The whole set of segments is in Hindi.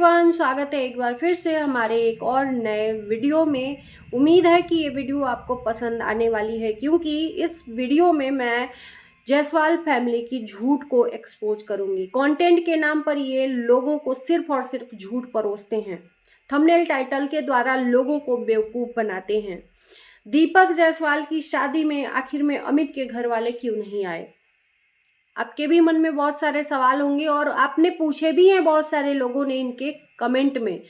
एवरीवन, स्वागत है एक बार फिर से हमारे एक और नए वीडियो में। उम्मीद है कि ये वीडियो आपको पसंद आने वाली है, क्योंकि इस वीडियो में मैं जायसवाल फैमिली की झूठ को एक्सपोज करूंगी। कंटेंट के नाम पर ये लोगों को सिर्फ और सिर्फ झूठ परोसते हैं। थंबनेल टाइटल के द्वारा लोगों को बेवकूफ़ बनाते हैं। दीपक जायसवाल की शादी में आखिर में अमित के घर वाले क्यों नहीं आए? आपके भी मन में बहुत सारे सवाल होंगे और आपने पूछे भी हैं बहुत सारे लोगों ने इनके कमेंट में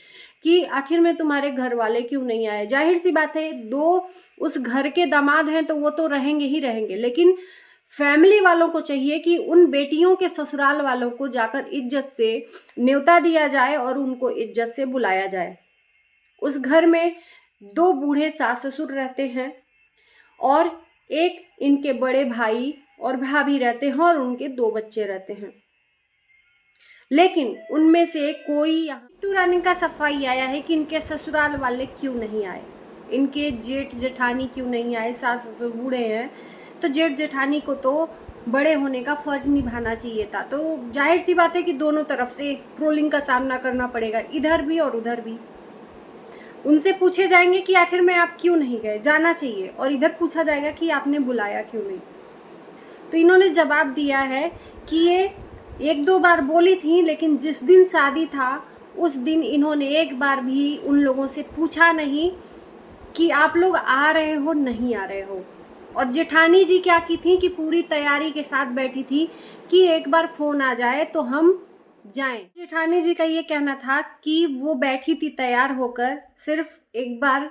कि आखिर में तुम्हारे घर वाले क्यों नहीं आए। जाहिर सी बात है, दो उस घर के दामाद हैं तो वो तो रहेंगे ही रहेंगे, लेकिन फैमिली वालों को चाहिए कि उन बेटियों के ससुराल वालों को जाकर इज्जत से न्योता दिया जाए और उनको इज्जत से बुलाया जाए। उस घर में दो बूढ़े सास ससुर रहते हैं और एक इनके बड़े भाई और भाभी रहते हैं और उनके दो बच्चे रहते हैं, लेकिन उनमें से कोई किट्टू रानी का सफाई आया है कि इनके ससुराल वाले क्यों नहीं आए, इनके जेठ जेठानी क्यों नहीं आए। सास ससुर बूढ़े हैं तो जेठ जेठानी को तो बड़े होने का फर्ज निभाना चाहिए था। तो जाहिर सी बात है कि दोनों तरफ से ट्रोलिंग का सामना करना पड़ेगा, इधर भी और उधर भी। उनसे पूछे जाएंगे कि आखिर में आप क्यों नहीं गए, जाना चाहिए, और इधर पूछा जाएगा कि आपने बुलाया क्यों नहीं। तो इन्होंने जवाब दिया है कि ये एक दो बार बोली थी, लेकिन जिस दिन शादी था उस दिन इन्होंने एक बार भी उन लोगों से पूछा नहीं कि आप लोग आ रहे हो नहीं आ रहे हो। और जेठानी जी क्या की थी कि पूरी तैयारी के साथ बैठी थी कि एक बार फोन आ जाए तो हम जाएं। जेठानी जी का ये कहना था कि वो बैठी थी तैयार होकर, सिर्फ एक बार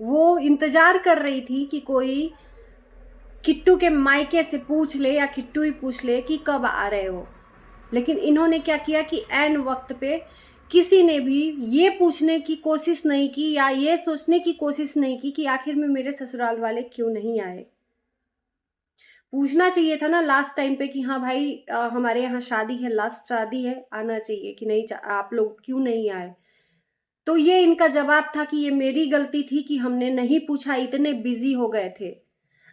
वो इंतजार कर रही थी कि कोई किट्टू के मायके से पूछ ले या किट्टू ही पूछ ले कि कब आ रहे हो। लेकिन इन्होंने क्या किया कि ऐन वक्त पे किसी ने भी ये पूछने की कोशिश नहीं की या ये सोचने की कोशिश नहीं की कि आखिर में मेरे ससुराल वाले क्यों नहीं आए। पूछना चाहिए था ना लास्ट टाइम पे कि हाँ भाई, हमारे यहाँ शादी है, लास्ट शादी है, आना चाहिए कि नहीं, आप लोग क्यों नहीं आए। तो ये इनका जवाब था कि ये मेरी गलती थी कि हमने नहीं पूछा, इतने बिजी हो गए थे।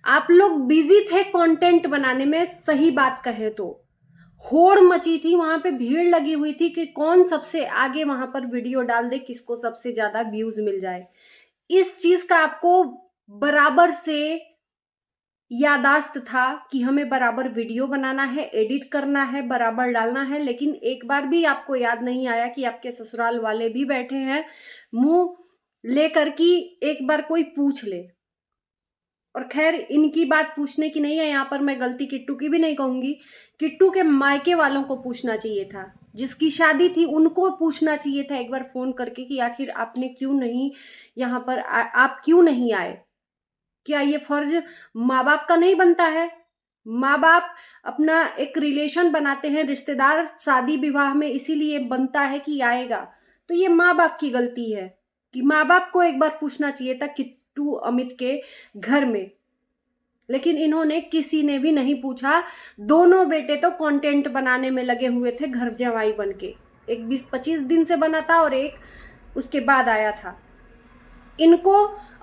आप लोग बिजी थे कंटेंट बनाने में, सही बात कहे तो होड़ मची थी, वहां पे भीड़ लगी हुई थी कि कौन सबसे आगे वहां पर वीडियो डाल दे, किसको सबसे ज्यादा व्यूज मिल जाए। इस चीज का आपको बराबर से यादाश्त था कि हमें बराबर वीडियो बनाना है, एडिट करना है, बराबर डालना है। लेकिन एक बार भी आपको याद नहीं आया कि आपके ससुराल वाले भी बैठे हैं मुंह लेकर कि एक बार कोई पूछ ले। और खैर, इनकी बात पूछने की नहीं है, यहाँ पर मैं गलती किट्टू की भी नहीं कहूंगी। किट्टू के मायके वालों को पूछना चाहिए था, जिसकी शादी थी उनको पूछना चाहिए था एक बार फोन करके कि आखिर आपने क्यों नहीं यहाँ पर आप क्यों नहीं आए। क्या ये फर्ज माँ बाप का नहीं बनता है? माँ बाप अपना एक रिलेशन बनाते हैं, रिश्तेदार शादी विवाह में इसीलिए बनता है कि आएगा। तो ये माँ बाप की गलती है कि माँ बाप को एक बार पूछना चाहिए था किट्टू अमित के घर में, लेकिन इन्होंने किसी ने भी नहीं पूछा। दोनों बेटे तो कंटेंट बनाने में लगे हुए थे, घर जवाई बन के। एक 20-25 दिन से बना था और एक उसके बाद आया था। इनको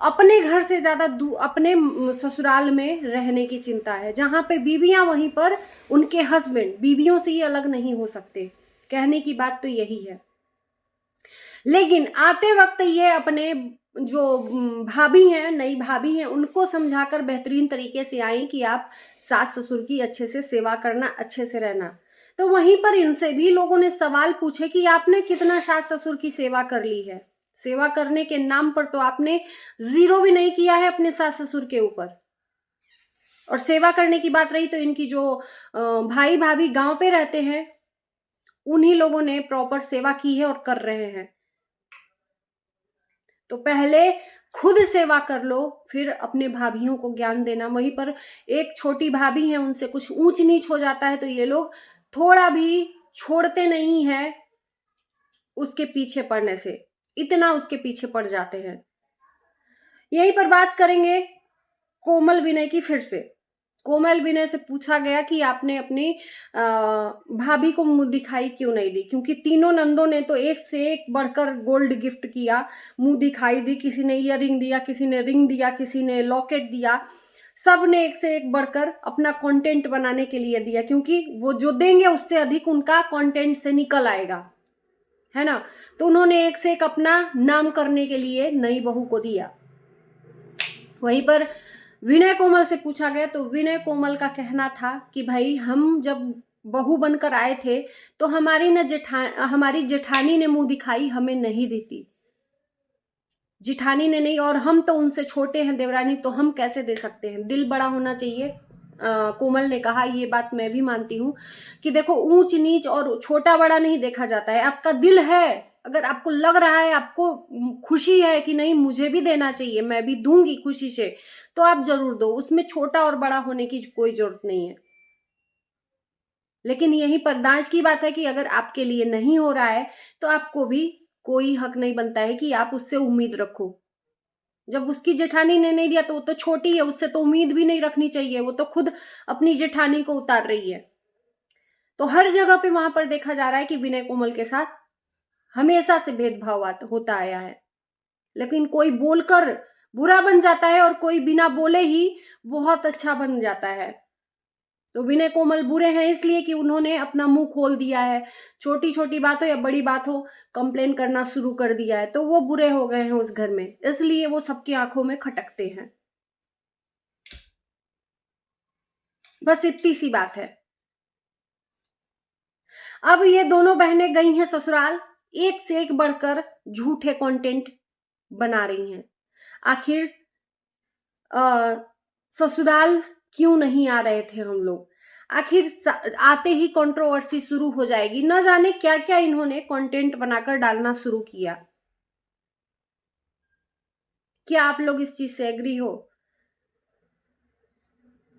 अपने घर से ज्यादा अपने ससुराल में रहने की चिंता है, जहां पे बीवियां वहीं पर उनके हस्बैंड। बीवियों से ही अलग नहीं हो सकते, कहने की बात तो यही है। लेकिन आते वक्त ये अपने जो भाभी हैं, नई भाभी हैं, उनको समझाकर बेहतरीन तरीके से आई कि आप सास ससुर की अच्छे से सेवा करना, अच्छे से रहना। तो वहीं पर इनसे भी लोगों ने सवाल पूछे कि आपने कितना सास ससुर की सेवा कर ली है। सेवा करने के नाम पर तो आपने जीरो भी नहीं किया है अपने सास ससुर के ऊपर। और सेवा करने की बात रही तो इनकी जो भाई भाभी गांव पे रहते हैं, उन्हीं लोगों ने प्रॉपर सेवा की है और कर रहे हैं। तो पहले खुद सेवा कर लो, फिर अपने भाभीियों को ज्ञान देना। वहीं पर एक छोटी भाभी है, उनसे कुछ ऊंच नीच हो जाता है तो ये लोग थोड़ा भी छोड़ते नहीं है उसके पीछे पड़ने से, इतना उसके पीछे पड़ जाते हैं। यहीं पर बात करेंगे कोमल विनय की फिर से। कोमल विनय से पूछा गया कि आपने अपनी भाभी को मुंह दिखाई क्यों नहीं दी, क्योंकि तीनों नंदों ने तो एक से एक बढ़कर गोल्ड गिफ्ट किया, मुंह दिखाई दी। किसी ने ईयररिंग दिया, किसी ने रिंग दिया, किसी ने लॉकेट दिया। सब ने एक से एक बढ़कर अपना कंटेंट बनाने के लिए दिया, क्योंकि वो जो देंगे उससे अधिक उनका कंटेंट से निकल आएगा, है ना। तो उन्होंने एक से एक अपना नाम करने के लिए नई बहू को दिया। वहीं पर विनय कोमल से पूछा गया तो विनय कोमल का कहना था कि भाई हम जब बहू बनकर आए थे तो हमारी जेठानी ने मुंह दिखाई, हमें नहीं देती, जिठानी ने नहीं, और हम तो उनसे छोटे हैं देवरानी, तो हम कैसे दे सकते हैं, दिल बड़ा होना चाहिए। कोमल ने कहा, ये बात मैं भी मानती हूँ कि देखो ऊंच नीच और छोटा बड़ा नहीं देखा जाता है, आपका दिल है, अगर आपको लग रहा है, आपको खुशी है कि नहीं मुझे भी देना चाहिए, मैं भी दूंगी खुशी से, तो आप जरूर दो, उसमें छोटा और बड़ा होने की कोई जरूरत नहीं है। लेकिन यही पर दांज की बात है कि अगर आपके लिए नहीं हो रहा है तो आपको भी कोई हक नहीं बनता है कि आप उससे उम्मीद रखो। जब उसकी जेठानी ने नहीं दिया तो वो तो छोटी है, उससे तो उम्मीद भी नहीं रखनी चाहिए, वो तो खुद अपनी जेठानी को उतार रही है। तो हर जगह पे वहां पर देखा जा रहा है कि विनय कोमल के साथ हमेशा से भेदभाव होता आया है, लेकिन कोई बोलकर बुरा बन जाता है और कोई बिना बोले ही बहुत अच्छा बन जाता है। तो विनय कोमल बुरे हैं इसलिए कि उन्होंने अपना मुंह खोल दिया है, छोटी छोटी बात हो या बड़ी बात हो कंप्लेन करना शुरू कर दिया है, तो वो बुरे हो गए हैं उस घर में, इसलिए वो सबकी आंखों में खटकते हैं। बस इतनी सी बात है। अब ये दोनों बहनें गई हैं ससुराल, एक से एक बढ़कर झूठे कंटेंट बना रही हैं। आखिर ससुराल क्यों नहीं आ रहे थे हम लोग, आखिर आते ही कंट्रोवर्सी शुरू हो जाएगी, न जाने क्या क्या इन्होंने कंटेंट बनाकर डालना शुरू किया। क्या आप लोग इस चीज से एग्री हो?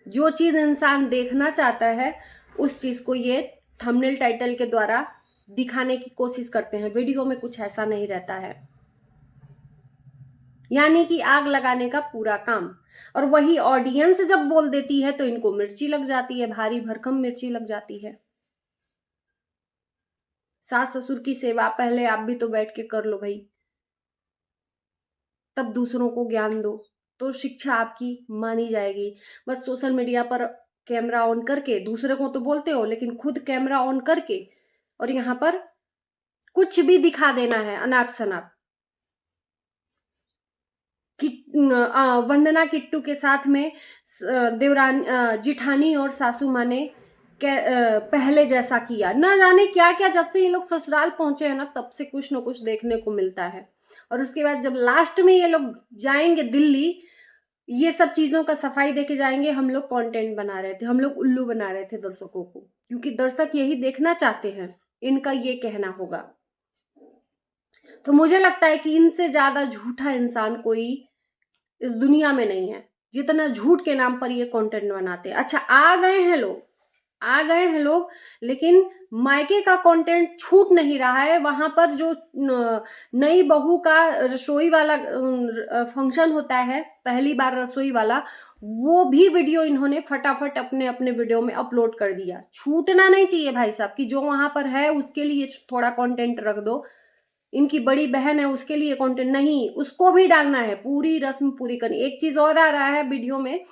जो चीज इंसान देखना चाहता है उस चीज को ये थंबनेल टाइटल के द्वारा दिखाने की कोशिश करते हैं, वीडियो में कुछ ऐसा नहीं रहता है, यानी कि आग लगाने का पूरा काम। और वही ऑडियंस जब बोल देती है तो इनको मिर्ची लग जाती है, भारी भरकम मिर्ची लग जाती है। सास ससुर की सेवा पहले आप भी तो बैठ के कर लो भाई, तब दूसरों को ज्ञान दो, तो शिक्षा आपकी मानी जाएगी। बस सोशल मीडिया पर कैमरा ऑन करके दूसरे को तो बोलते हो, लेकिन खुद कैमरा ऑन करके और यहाँ पर कुछ भी दिखा देना है अनाप शनाप। वंदना किट्टू के साथ में देवरानी जिठानी और सासू माँ ने पहले जैसा किया, ना जाने क्या क्या, जब से ये लोग ससुराल पहुंचे हैं ना तब से कुछ न कुछ देखने को मिलता है। और उसके बाद जब लास्ट में ये लोग जाएंगे दिल्ली, ये सब चीजों का सफाई देके जाएंगे, हम लोग कंटेंट बना रहे थे, हम लोग उल्लू बना रहे थे दर्शकों को, क्योंकि दर्शक यही देखना चाहते हैं, इनका ये कहना होगा। तो मुझे लगता है कि इनसे ज्यादा झूठा इंसान कोई इस दुनिया में नहीं है, जितना झूठ के नाम पर ये कंटेंट बनाते हैं। अच्छा, आ गए हैं लोग, लेकिन मायके का कंटेंट छूट नहीं रहा है। वहां पर जो नई बहू का रसोई वाला फंक्शन होता है, पहली बार रसोई वाला, वो भी वीडियो इन्होंने फटाफट अपने अपने वीडियो में अपलोड कर दिया। छूटना नहीं चाहिए भाई साहब, कि जो वहां पर है उसके लिए थोड़ा कंटेंट रख दो, इनकी बड़ी बहन है उसके लिए कंटेंट नहीं, उसको भी डालना है, पूरी रस्म पूरी करनी। एक चीज और आ रहा है वीडियो में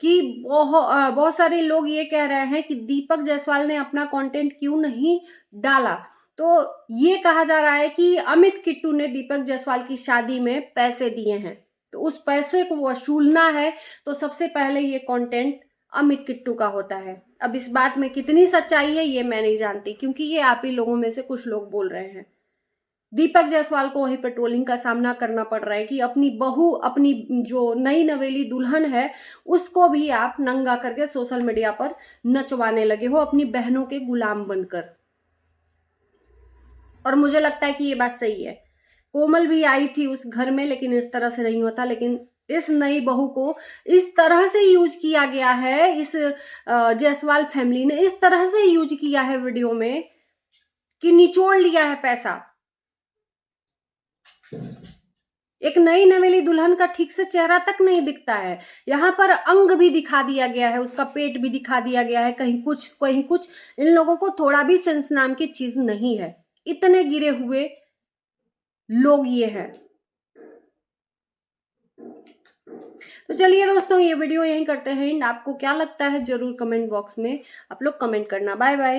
कि बहुत सारे लोग ये कह रहे हैं कि दीपक जायसवाल ने अपना कंटेंट क्यों नहीं डाला। तो ये कहा जा रहा है कि अमित किट्टू ने दीपक जायसवाल की शादी में पैसे दिए हैं, तो उस पैसे को वसूलना है, तो सबसे पहले ये कंटेंट अमित किट्टू का होता है। अब इस बात में कितनी सच्चाई है ये मैं नहीं जानती, क्योंकि ये आप ही लोगों में से कुछ लोग बोल रहे हैं। दीपक जायसवाल को वहीं पर ट्रोलिंग का सामना करना पड़ रहा है कि अपनी बहू, अपनी जो नई नवेली दुल्हन है, उसको भी आप नंगा करके सोशल मीडिया पर नचवाने लगे हो, अपनी बहनों के गुलाम बनकर। और मुझे लगता है कि ये बात सही है। कोमल भी आई थी उस घर में, लेकिन इस तरह से नहीं होता, लेकिन इस नई बहू को इस तरह से यूज किया गया है, इस जायसवाल फैमिली ने इस तरह से यूज किया है वीडियो में कि निचोड़ लिया है पैसा। एक नई नवेली दुल्हन का ठीक से चेहरा तक नहीं दिखता है, यहाँ पर अंग भी दिखा दिया गया है, उसका पेट भी दिखा दिया गया है, कहीं कुछ कहीं कुछ। इन लोगों को थोड़ा भी सेंस नाम की चीज नहीं है, इतने गिरे हुए लोग ये हैं। तो चलिए दोस्तों, ये वीडियो यहीं करते हैं एंड। आपको क्या लगता है जरूर कमेंट बॉक्स में आप लोग कमेंट करना। Bye bye.